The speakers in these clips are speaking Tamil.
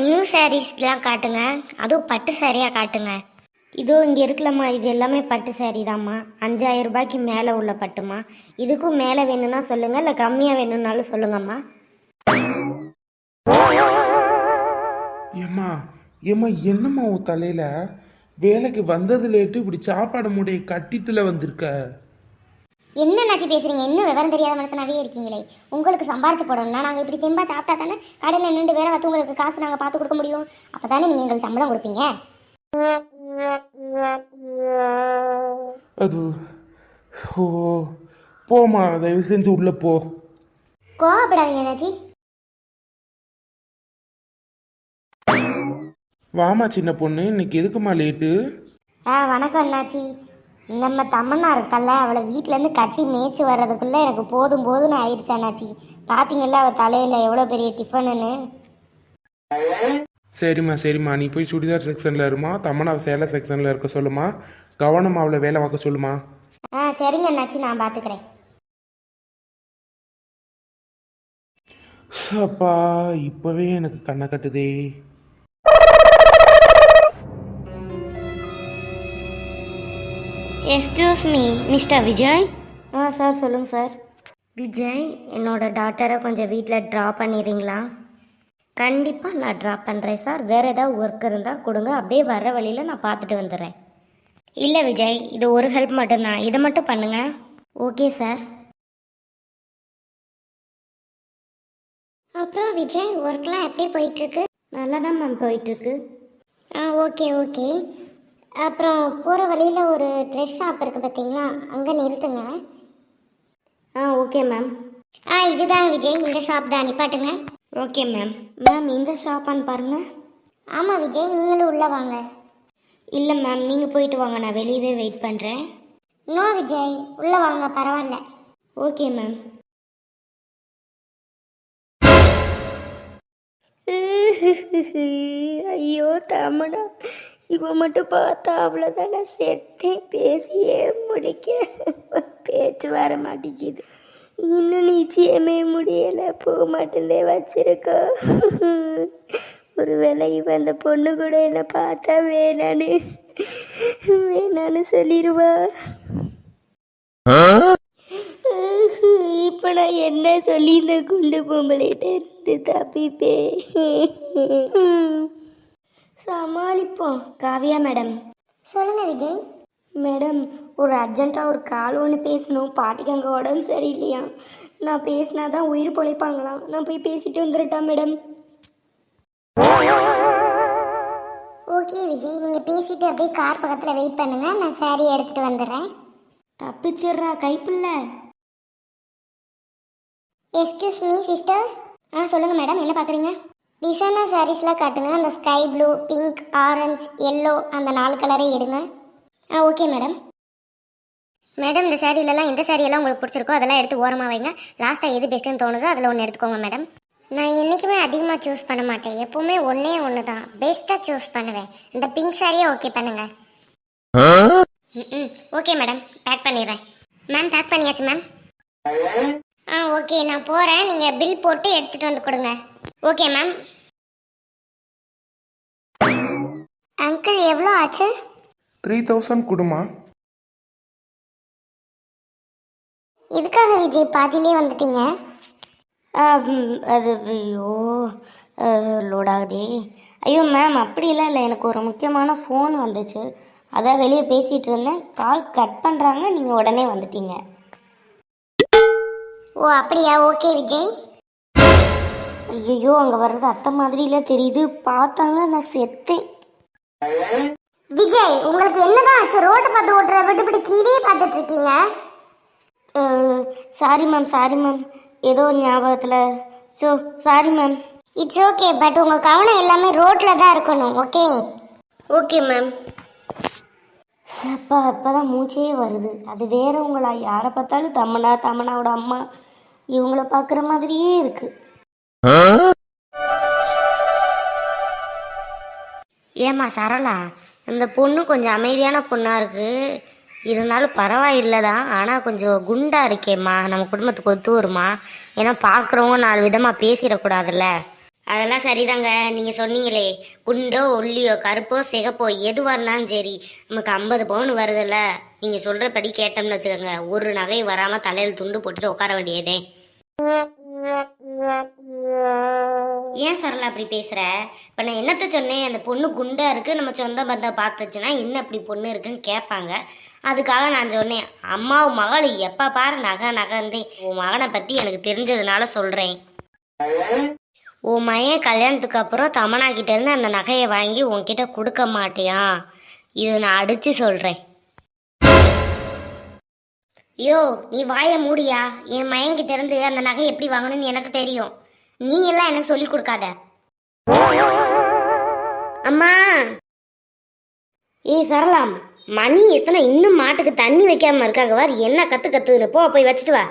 நியூ சாரீஸ்லாம் காட்டுங்க, அதுவும் பட்டு சாரியாக காட்டுங்க. இதோ இங்கே இருக்கலம்மா, இது எல்லாமே பட்டு சாரி தாம்மா. 5000 ரூபாய்க்கு மேலே உள்ள பட்டுமா. இதுக்கும் மேலே வேணும்னா சொல்லுங்கள், இல்லை கம்மியாக வேணும்னாலும் சொல்லுங்கம்மா. ஏம்மா ஏம்மா என்னம்மா உன் தலையில வேலைக்கு வந்தது லேட்டு இப்படி சாப்பாடு மூடையை கட்டிட்டுல வந்திருக்க? என்ன நாச்சி பேசுறீங்க? இன்னும் விவரம் தெரியாத மனுஷனாவே இருக்கீங்களே. உங்களுக்கு சம்பாரிச்சு போடணும்னா நாங்கள் இப்படி தெம்பா சாப்பிட்டா தானே கடையில் 2 பேரை வந்து உங்களுக்கு காசு நாங்கள் பார்த்து கொடுக்க முடியும். அப்போ தானே நீங்கள் எங்களுக்கு சம்பளம் கொடுப்பீங்க. அது ஓ, போமா, தயவு செஞ்சு உள்ள போ. கோவப்படாதீங்க நாச்சி. வாமா சின்ன பொண்ணு, இன்னைக்கு எதுக்குமா லேட்டு? வணக்கம் அண்ணாச்சி. நம்ம தம்மண்ணா இருக்கல்ல, அவளை வீட்டிலேருந்து கட்டி மேய்ச்சி வர்றதுக்குள்ளே எனக்கு போதும் போதும்னு ஆயிடுச்சு அண்ணாச்சி. பார்த்தீங்கல்ல அவள் தலையில் எவ்வளோ பெரிய டிஃபனுன்னு. சரிம்மா சரிம்மா, நீ போய் சுடிதார் செக்ஷனில் இருமா, தம்மனாவை சேலை செக்ஷனில் இருக்க சொல்லுமா. கவனமா அவளை வேலை பார்க்க சொல்லுமா. சரிங்க அண்ணாச்சி, நான் பார்த்துக்கிறேன். அப்பா, இப்போவே எனக்கு கண்ணை கட்டுதே. Excuse me mister Vijay. Sir சொல்லுங்கள் சார். விஜய், என்னோட டாட்டரை கொஞ்சம் வீட்டில் ட்ராப் பண்ணிடுறீங்களா? கண்டிப்பாக நான் ட்ராப் பண்ணுறேன் சார். வேறு ஏதாவது ஒர்க் இருந்தால் கொடுங்க, அப்படியே வர்ற வழியில் நான் பார்த்துட்டு வந்துடுறேன். இல்லை விஜய், இது ஒரு ஹெல்ப் மட்டும்தான், இதை மட்டும் பண்ணுங்க. Okay sir. அப்புறம் விஜய், ஒர்க்லாம் எப்படி போயிட்டுருக்கு? நல்லா தான் மேம் போயிட்டுருக்கு. Okay okay. அப்புறம் போகிற வழியில் ஒரு ட்ரெஸ் ஷாப் இருக்குது பார்த்தீங்களா, அங்கே நிறுத்துங்க. Okay ma'am. இதுதான் விஜய், இந்த ஷாப் தான், நிப்பாட்டுங்க. Okay ma'am. மேம், இந்த ஷாப்பான்னு பாருங்கள். ஆமாம் விஜய், நீங்களும் உள்ளே வாங்க. இல்லை மேம், நீங்கள் போயிட்டு வாங்க, நான் வெளியவே வெயிட் பண்ணுறேன். நோ விஜய், உள்ளே வாங்க, பரவாயில்ல. Okay ma'am. ஐயோ தமனா, இவன் மட்டும் பார்த்தா அவ்வளோதான், நான் செத்தேன். பேசியே முடிக்க பேச்சு வர மாட்டேங்குது. இன்னும் நிச்சயமே முடியலை, போக மாட்டேந்தே வச்சிருக்கோ. ஒருவேளை இவன் அந்த பொண்ணு கூட என்னை பார்த்தா வேணான்னு சொல்லிடுவா. இப்போ நான் என்ன சொல்லி இந்த குண்டு பொம்பளைகிட்ட இருந்து தப்பிப்பேன்? சமாளிப்போம். காவியா மேடம். சொல்லுங்க விஜய். மேடம், ஒரு அர்ஜென்ட்டாக ஒரு கால் ஒன்று பேசணும். பாட்டிக்கு அங்கே உடம்பு சரியில்லையா, நான் பேசினா தான் உயிர் பொழைப்பாங்களாம். நான் போய் பேசிட்டு வந்துடட்டா மேடம்? ஓகே விஜய், நீங்கள் பேசிட்டு அப்படியே கார் பக்கத்தில் வெயிட் பண்ணுங்க, நான் சாரி எடுத்துகிட்டு வந்துடுறேன். தப்பிச்சிட்றா கைப்பில்ல. Excuse me sister. சொல்லுங்கள் மேடம், என்ன பார்க்குறீங்க? டிசைனர் சாரீஸ்லாம் காட்டுங்க. அந்த sky blue, pink, orange, yellow, அந்த 4 கலரே எடுங்க. Okay madam. மேடம், இந்த சாரிலலாம் எந்த சாரியெல்லாம் உங்களுக்கு பிடிச்சிருக்கோ அதெல்லாம் எடுத்து ஓரமாக வைங்க. லாஸ்ட்டாக எது பெஸ்ட்டுன்னு தோணுதோ அதில் ஒன்று எடுத்துக்கோங்க மேடம். நான் என்றைக்குமே அதிகமாக சூஸ் பண்ண மாட்டேன், எப்போவுமே ஒன்று தான் பெஸ்ட்டாக சூஸ் பண்ணுவேன். இந்த பிங்க் சாரியே ஓகே பண்ணுங்கள். ஓகே மேடம், பேக் பண்ணிடுறேன். மேம், பேக் பண்ணியாச்சு மேம். ஓகே, நான் போகிறேன். நீங்கள் பில் போட்டு எடுத்துகிட்டு வந்து கொடுங்க. Okay ma'am. அங்கிள், எவ்வளோ ஆச்சு? 3000 கொடுமா. எதுக்காக விஜய் பாதியிலே வந்துட்டீங்க? அது ஐயோ லோட் ஆகுதே. ஐயோ மேம், அப்படிலாம் இல்லை, எனக்கு ஒரு முக்கியமான ஃபோன் வந்துச்சு, அதான் வெளியே பேசிகிட்டு இருந்தேன். கால் கட் பண்ணுறாங்க, நீங்கள் உடனே வந்துட்டீங்க. ஓ அப்படியா, ஓகே விஜய். ஐயோ, அங்கே வர்றது அத்தை மாதிரில தெரியுது, பார்த்தாங்க நான் செத்தேன். விஜய், உங்களுக்கு என்னதான் ஆச்சு? ரோட்டை பார்த்து ஓட்டுறத விட்டு கீழே பார்த்துட்டு இருக்கீங்க. சாரி மேம், ஏதோ ஒரு ஞாபகத்தில். Sorry ma'am. It's okay, but உங்கள் கவனம் எல்லாமே ரோட்டில் தான் இருக்கணும். Okay ma'am. அப்பா, அப்போ தான் மூச்சே வருது. அது வேறவங்களா? யாரை பார்த்தாலும் தமனாவோட அம்மா இவங்கள பார்க்குற மாதிரியே இருக்கு. ஏம்மா சரளா, இந்த பொண்ணு கொஞ்சம் அமைதியான பொண்ணாக இருக்குது, இருந்தாலும் பரவாயில்லைதான். ஆனால் கொஞ்சம் குண்டாக இருக்கேம்மா, நம்ம குடும்பத்துக்கு ஒத்து வருமா? ஏன்னா பார்க்குறவங்க 4 விதமாக பேசிடக்கூடாதுல்ல. அதெல்லாம் சரிதாங்க. நீங்கள் சொன்னீங்களே, குண்டோ ஒல்லியோ கருப்போ சிகப்போ எதுவாக இருந்தாலும் சரி, நமக்கு 50 பவுன் வருதுல்ல, நீங்கள் சொல்கிறபடி கேட்டோம்னு வச்சுக்கோங்க, ஒரு நகை வராமல் தலையில் துண்டு போட்டுட்டு உட்கார வேண்டியதே. ஏன் சரளா அப்படி பேசுகிற? இப்போ நான் என்னத்த சொன்னேன்? அந்த பொண்ணு குண்டா இருக்குது, நம்ம சொந்த பந்தம் பார்த்துச்சுன்னா இன்னும் அப்படி பொண்ணு இருக்குன்னு கேட்பாங்க. அதுக்காக நான் சொன்னேன், அம்மாவும் மகள் எப்போ பாரு நகை நகைந்தே. உன் மகனை பற்றி எனக்கு தெரிஞ்சதுனால சொல்கிறேன். உன் மையன் கல்யாணத்துக்கு அப்புறம் தமனா கிட்ட இருந்து அந்த நகையை வாங்கி உன்கிட்ட கொடுக்க மாட்டியான். இது நான் அடிச்சு சொல்றேன். ஐயோ, நீ வாயை மூடியா? என் மையன் கிட்ட இருந்து அந்த நகை எப்படி வாங்கணும்னு எனக்கு தெரியும். நீ எல்லாம் எனக்கு சொல்லி கொடுக்காத. அம்மா, ஏய் சரலாம், மணி எத்தனை இன்னும் மாட்டுக்கு தண்ணி வைக்காம இருக்காங்க. வார் என்ன கத்து கத்துன்னு, போ போய் வச்சுட்டு வா.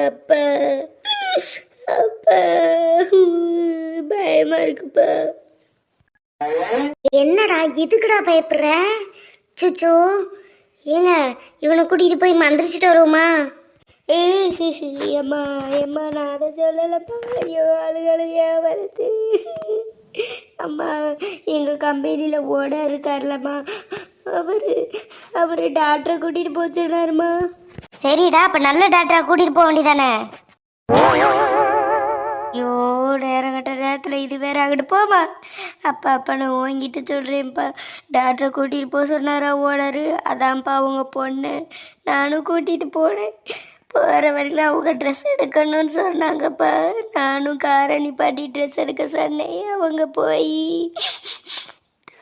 அப்பா அப்பா, பயமா இருக்குப்பா. என்னடா எதுக்குடா பயப்படுற? சுச்சோ, ஏங்க இவனை கூட்டிட்டு போய் மந்திரிச்சிட்டு வருவோமா? ஏம்மா ஏம்மா, நான் அதை சொல்லலப்பா. ஐயோ, அழுகழுகையா வருது. அம்மா, எங்கள் கம்பெனியில் ஓட இருக்கார்லம்மா, அவரு டாக்டரை கூட்டிகிட்டு போக சொன்னாருமா. சரிடா, அப்போ நல்ல டாக்டரை கூட்டிகிட்டு போக வேண்டியதானே? ஐயோ, நேரம் கட்ட நேரத்தில் இது வேற அங்கிட்டு போமா. அப்பா நான் ஓங்கிட்டு சொல்கிறேன்ப்பா, டாக்டரை கூட்டிகிட்டு போக சொன்னாரா ஓனரு. அதான்ப்பா அவங்க பொண்ணு. நானும் கூட்டிகிட்டு போனேன். போகிற வரையில் அவங்க ட்ரெஸ் எடுக்கணும்னு சொன்னாங்கப்பா. நானும் காரை நிப்பாட்டி ட்ரெஸ் எடுக்க சொன்னேன். அவங்க போய்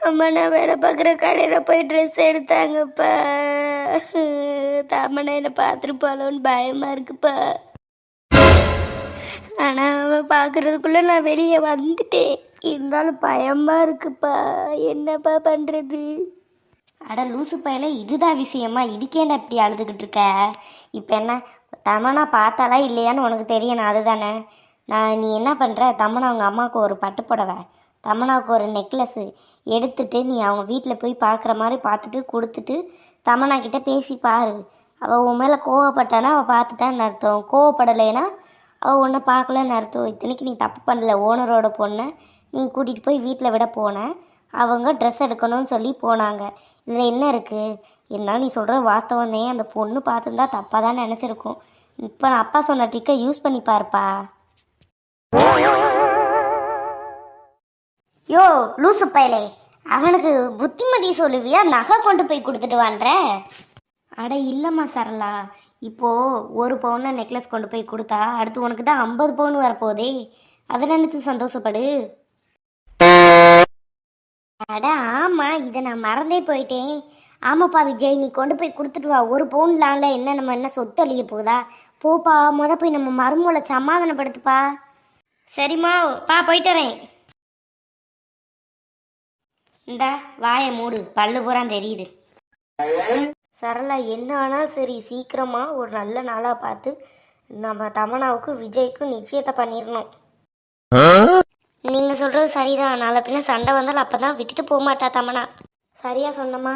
தமனா வேலை பார்க்குற கடையில் போய் ட்ரெஸ் எடுத்தாங்கப்பா. தமனா என்னை பார்த்துருப்பாளோன்னு பயமாக இருக்குப்பா. ஆனால் அவன் பார்க்குறதுக்குள்ளே நான் வெளியே வந்துட்டேன். இருந்தாலும் பயமாக இருக்குப்பா. என்னப்பா பண்ணுறது? அட லூசு பையல, இதுதான் விஷயமா? இதுக்கேண்டா இப்படி அழுதுகிட்டு இருக்க? இப்போ என்ன, தமனா பார்த்தாலா இல்லையான்னு உனக்கு தெரியணும், அதுதானே? நீ என்ன பண்ணுற? தமனா அவங்க அம்மாவுக்கு ஒரு பட்டு புடவை, தமனாவுக்கு ஒரு நெக்லஸ்ஸு எடுத்துட்டு நீ அவங்க வீட்டில் போய் பார்க்குற மாதிரி பார்த்துட்டு கொடுத்துட்டு தமனா கிட்டே பேசி பாரு. அவள் உன் மேலே கோவப்பட்டானா அவள் பார்த்துட்டான்னு அர்த்தம். கோவப்படலைன்னா அவள் ஒன்றை பார்க்கலன்னு அர்த்தம். இத்தனைக்கு நீ தப்பு பண்ணல. ஓனரோட பொண்ணை நீ கூட்டிகிட்டு போய் வீட்டில் விட போனேன். அவங்க ட்ரெஸ் எடுக்கணும்னு சொல்லி போனாங்க. இதில் என்ன இருக்குது? இருந்தாலும் நீ சொல்கிற வாஸ்தவம் தான். அந்த பொண்ணு பார்த்துருந்தா தப்பாக தான் நினச்சிருக்கும். இப்போ நான் அப்பா சொன்ன ட்ரிக்கை யூஸ் பண்ணி பாருப்பா. யோ லூசு பயலே, அவனுக்கு புத்திமதி சொல்லுவியா? நகை கொண்டு போய் கொடுத்துட்டு வான்ற. அட இல்லைம்மா சரளா, இப்போது ஒரு பவுன் நெக்லஸ் கொண்டு போய் கொடுத்தா அடுத்து உனக்கு தான் 50 பவுன் வரப்போதே. அதை நினச்சி சந்தோஷப்படு. அட ஆமாம், இதை நான் மறந்தே போயிட்டேன். ஆமாப்பா விஜய், நீ கொண்டு போய் கொடுத்துட்டு வா. ஒரு பவுன்லாம்ல என்ன, நம்ம என்ன சொத்து அழிய போகுதா? போப்பா, போய் நம்ம மருமூளை சமாதானப்படுத்துப்பா. சரிம்மா, போயிட்டுறேன். இந்தா வாயை மூடு, பல்லு பூரா தெரியுது. சரளா, என்ன ஆனால் சரி, சீக்கிரமாக ஒரு நல்ல நாளாக பார்த்து நம்ம தமனாவுக்கு விஜய்க்கும் நிச்சயத்தை பண்ணிடணும். நீங்கள் சொல்கிறது சரிதான். நாளை பின்ன சண்டை வந்தாலும் அப்போ தான் விட்டுட்டு போக மாட்டா தமனா. சரியா சொன்னம்மா.